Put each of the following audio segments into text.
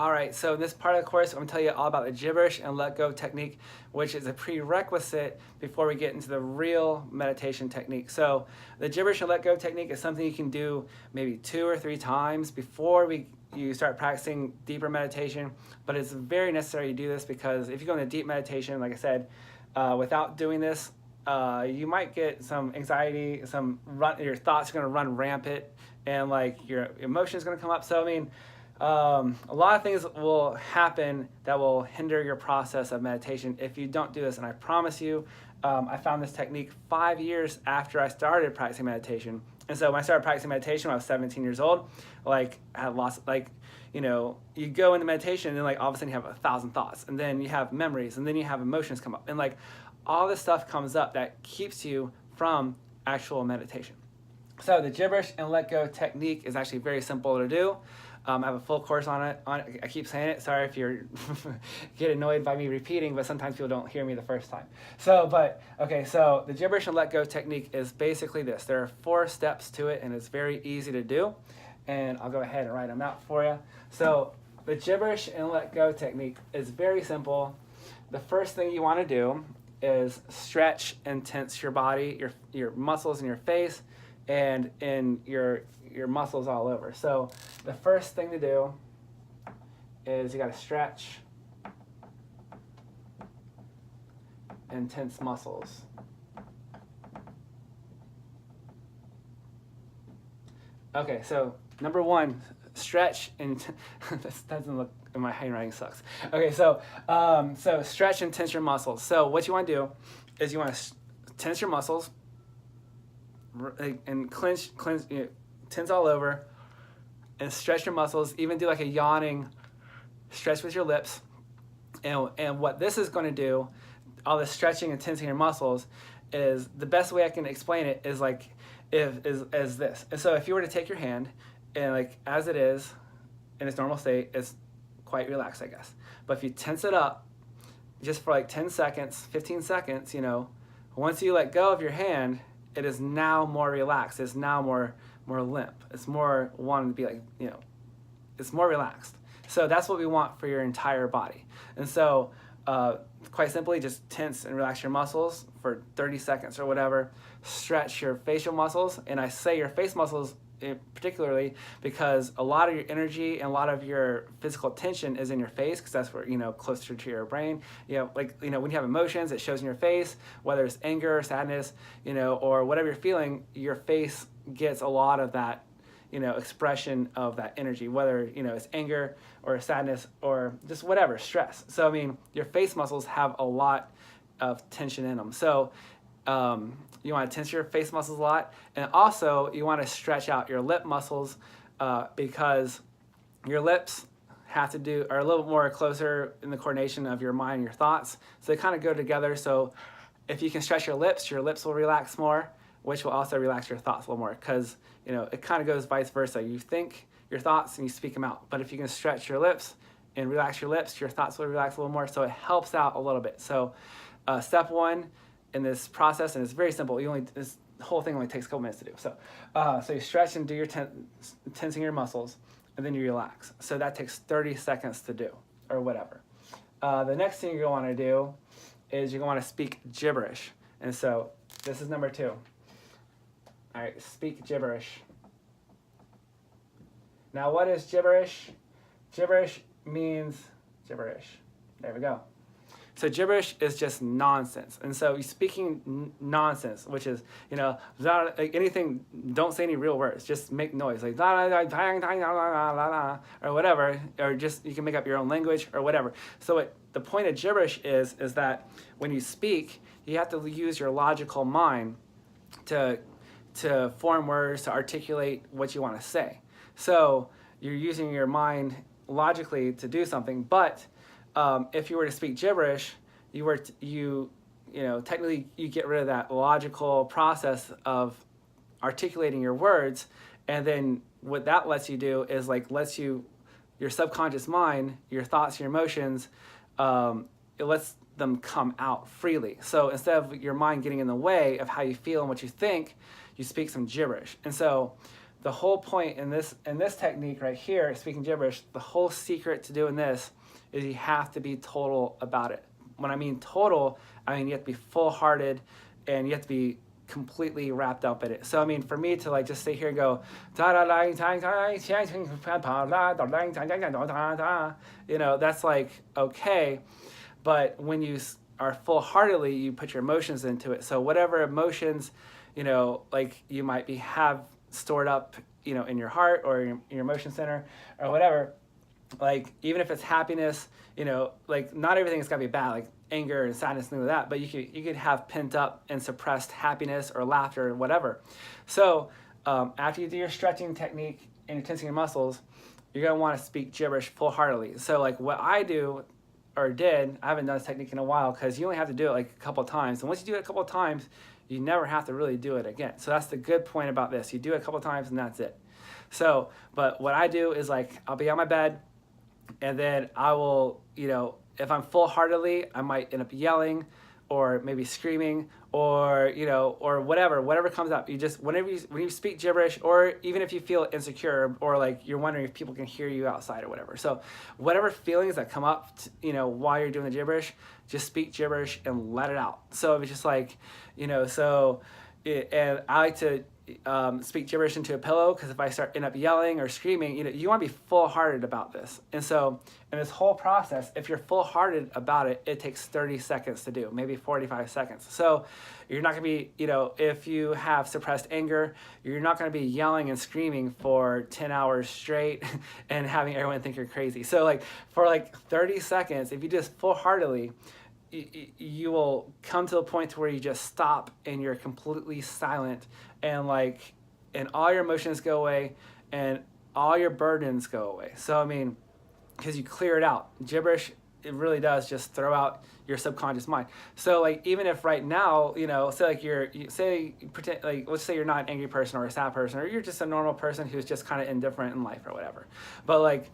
All right, so in this part of the course, I'm going to tell you all about the gibberish and let go technique, which is a prerequisite before we get into the real meditation technique. So the gibberish and let go technique is something you can do maybe 2 or 3 times before you start practicing deeper meditation, but it's very necessary to do this because if you go into deep meditation, like I said, without doing this, you might get some anxiety, your thoughts are going to run rampant, and like your emotions going to come up. So I mean, a lot of things will happen that will hinder your process of meditation if you don't do this. And I promise you, I found this technique 5 years after I started practicing meditation. And so when I started practicing meditation when I was 17 years old, like I had lots, you go into meditation and then like all of a sudden you have 1,000 thoughts, and then you have memories, and then you have emotions come up, and like all this stuff comes up that keeps you from actual meditation. So the gibberish and let go technique is actually very simple to do. I have a full course on it. I keep saying it. Sorry if you're get annoyed by me repeating, but sometimes people don't hear me the first time. So the gibberish and let go technique is basically this. There are 4 steps to it, and it's very easy to do. And I'll go ahead and write them out for you. So the gibberish and let go technique is very simple. The first thing you want to do is stretch and tense your body, your muscles in your face, and in your muscles all over. So the first thing to do is you got to stretch and tense muscles. Okay, so number 1, stretch and this doesn't look, my handwriting sucks. Okay, so stretch and tense your muscles. So what you want to do is you want to tense your muscles and clench, tense all over, and stretch your muscles. Even do like a yawning stretch with your lips. And what this is going to do, all this stretching and tensing your muscles, is the best way I can explain it is like is this. And so if you were to take your hand and like as it is in its normal state, it's quite relaxed, I guess. But if you tense it up just for like 10 seconds, 15 seconds, once you let go of your hand, it is now more relaxed. It's now more limp. It's more wanting to be like, it's more relaxed. So that's what we want for your entire body. And so quite simply, just tense and relax your muscles for 30 seconds or whatever. Stretch your facial muscles. And I say your face muscles particularly because a lot of your energy and a lot of your physical tension is in your face, because that's where, closer to your brain. When you have emotions, it shows in your face, whether it's anger, sadness, or whatever you're feeling, your face gets a lot of that, expression of that energy, whether, it's anger or sadness or just whatever, stress. So, I mean, your face muscles have a lot of tension in them. So, you want to tense your face muscles a lot, and also you want to stretch out your lip muscles because your lips are a little more closer in the coordination of your mind and your thoughts. So they kind of go together. So if you can stretch your lips will relax more, which will also relax your thoughts a little more, because it kind of goes vice versa. You think your thoughts and you speak them out, but if you can stretch your lips and relax your lips, your thoughts will relax a little more. So it helps out a little bit. So step 1 in this process, and it's very simple. This whole thing only takes a couple minutes to do. So, so you stretch and do your tensing your muscles, and then you relax. So that takes 30 seconds to do, or whatever. The next thing you're going to want to do is you're going to want to speak gibberish. And so this is number 2. All right, speak gibberish. Now, what is gibberish? Gibberish means gibberish. There we go. So gibberish is just nonsense. And so you're speaking nonsense, which is, anything, don't say any real words, just make noise, like or whatever, or just you can make up your own language or whatever. So the point of gibberish is that when you speak, you have to use your logical mind to form words, to articulate what you want to say. So you're using your mind logically to do something, but if you were to speak gibberish, technically you get rid of that logical process of articulating your words, and then what that lets you do is your subconscious mind, your thoughts, your emotions, it lets them come out freely. So instead of your mind getting in the way of how you feel and what you think, you speak some gibberish. And so the whole point in this technique right here, speaking gibberish, the whole secret to doing this is you have to be total about it. When I mean total, I mean you have to be full-hearted and you have to be completely wrapped up in it. So I mean, for me to like just sit here and go, you know, that's like okay, but when you are full-heartedly, you put your emotions into it. So whatever emotions, you know, like you might be have stored up, you know, in your heart or your emotion center or whatever, like even if it's happiness, you know, like not everything's gotta be bad, like anger and sadness and things like that, but you could have pent up and suppressed happiness or laughter or whatever. So after you do your stretching technique and you're tensing your muscles, you're gonna want to speak gibberish full-heartedly. So like what I do or did, I haven't done this technique in a while because you only have to do it like a couple of times, and once you do it a couple of times, you never have to really do it again. So that's the good point about this. You do it a couple of times and that's it. So, but what I do is like I'll be on my bed, and then I will, you know, if I'm full-heartedly, I might end up yelling or maybe screaming or, you know, or whatever comes up. You just, when you speak gibberish, or even if you feel insecure or like you're wondering if people can hear you outside or whatever. So whatever feelings that come up, you know, while you're doing the gibberish, just speak gibberish and let it out. So if it's just like, you know, and I like to speak gibberish into a pillow, because if I end up yelling or screaming, you know, you want to be full-hearted about this. And so in this whole process, if you're full-hearted about it, it takes 30 seconds to do, maybe 45 seconds. So you're not going to be, you know, if you have suppressed anger, you're not going to be yelling and screaming for 10 hours straight and having everyone think you're crazy. So like for like 30 seconds, if you just full-heartedly, you will come to the point where you just stop and you're completely silent, and like, and all your emotions go away and all your burdens go away. So I mean, because you clear it out. Gibberish, it really does just throw out your subconscious mind. So like, even if right now, you know, say like pretend, like let's say you're not an angry person or a sad person, or you're just a normal person who's just kind of indifferent in life or whatever. But like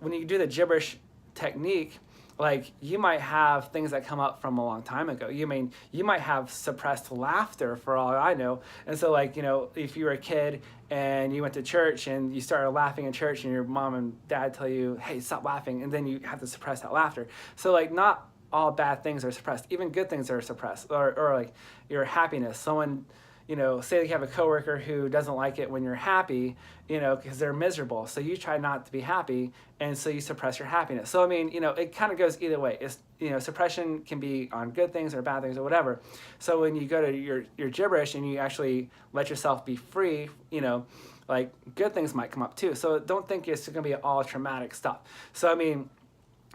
when you do the gibberish technique, like you might have things that come up from a long time ago. You might have suppressed laughter for all I know. And so like, you know, if you were a kid and you went to church and you started laughing in church and your mom and dad tell you, hey, stop laughing. And then you have to suppress that laughter. So like not all bad things are suppressed. Even good things are suppressed, or like your happiness. Someone, you know, say you have a coworker who doesn't like it when you're happy, you know, because they're miserable. So you try not to be happy, and so you suppress your happiness. So I mean, you know, it kind of goes either way. It's, you know, suppression can be on good things or bad things or whatever. So when you go to your gibberish and you actually let yourself be free, you know, like good things might come up too. So don't think it's going to be all traumatic stuff. So I mean,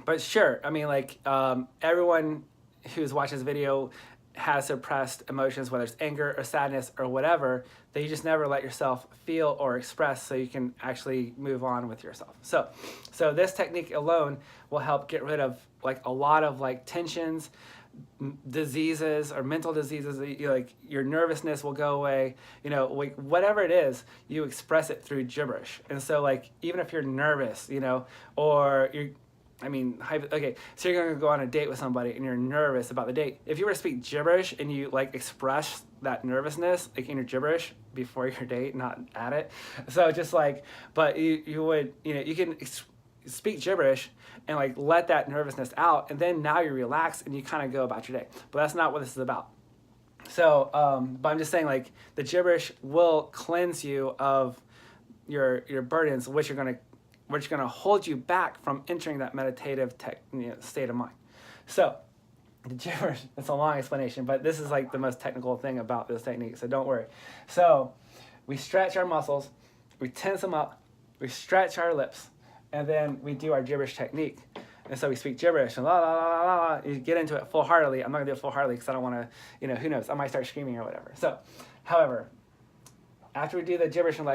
but sure, I mean, like everyone who's watching this video has suppressed emotions, whether it's anger or sadness or whatever, that you just never let yourself feel or express, so you can actually move on with yourself. So this technique alone will help get rid of like a lot of like tensions, diseases or mental diseases. Like your nervousness will go away, you know, like whatever it is, you express it through gibberish. And so like even if you're nervous, you know, or okay, so you're gonna go on a date with somebody and you're nervous about the date. If you were to speak gibberish and you like express that nervousness like in your gibberish before your date, not at it. So just like, but you would, you know, you can speak gibberish and like let that nervousness out, and then now you're relaxed and you kind of go about your day. But that's not what this is about. So, but I'm just saying like the gibberish will cleanse you of your burdens, which are going to hold you back from entering that meditative state of mind. So the gibberish, it's a long explanation, but this is like the most technical thing about this technique, so don't worry. So we stretch our muscles, we tense them up, we stretch our lips, and then we do our gibberish technique. And so we speak gibberish and la la la la la. You get into it full-heartedly. I'm not gonna do it full-heartedly because I don't want to, you know, who knows? I might start screaming or whatever. So, however, after we do the gibberish and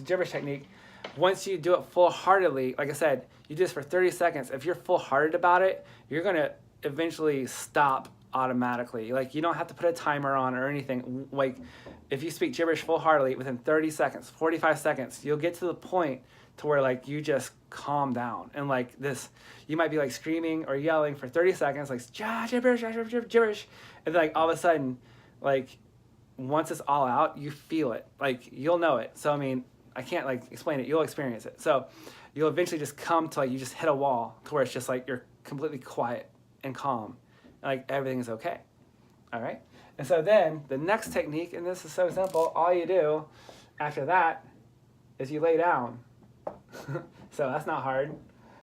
gibberish technique, once you do it full-heartedly, like I said, you do this for 30 seconds. If you're full-hearted about it, you're gonna eventually stop automatically. Like you don't have to put a timer on or anything. Like if you speak gibberish full-heartedly, within 30 seconds, 45 seconds, you'll get to the point to where like you just calm down, and like this, you might be like screaming or yelling for 30 seconds, like gibberish, gibberish, and then like all of a sudden, like once it's all out, you feel it. Like, you'll know it. So, I mean, I can't like explain it. You'll experience it. So you'll eventually just come to like, you just hit a wall to where it's just like you're completely quiet and calm. And like everything is okay. All right? And so then the next technique, and this is so simple, all you do after that is you lay down. So that's not hard.